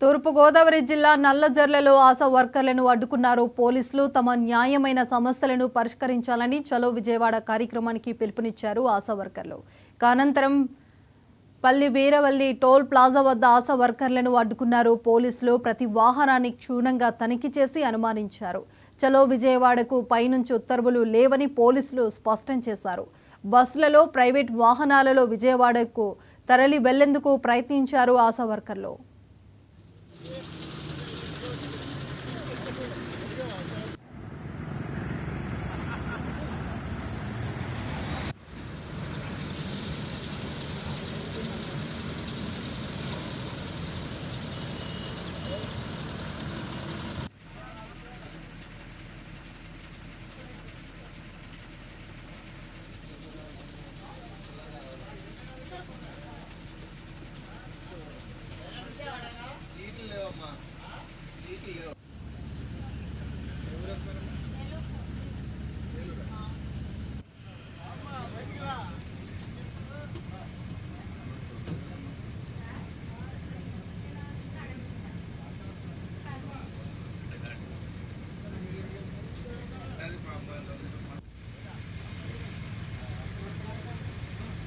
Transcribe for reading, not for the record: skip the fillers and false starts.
తూర్పుగోదావరి జిల్లా నల్లజర్లలో ఆశా వర్కర్లను అడ్డుకున్నారు పోలీసులు. తమ న్యాయమైన సమస్యలను పరిష్కరించాలని చలో విజయవాడ కార్యక్రమానికి పిలుపునిచ్చారు ఆశా వర్కర్లు. అనంతరం పల్లి వీరవల్లి టోల్ ప్లాజా వద్ద ఆశా వర్కర్లను అడ్డుకున్నారు పోలీసులు. ప్రతి వాహనాన్ని క్షుణ్ణంగా తనిఖీ చేసి అనుమానించారు. చలో విజయవాడకు పైనుంచి ఉత్తర్వులు లేవని పోలీసులు స్పష్టం చేశారు. బస్సులలో, ప్రైవేట్ వాహనాలలో విజయవాడకు తరలి వెళ్లేందుకు ప్రయత్నించారు ఆశా వర్కర్లు.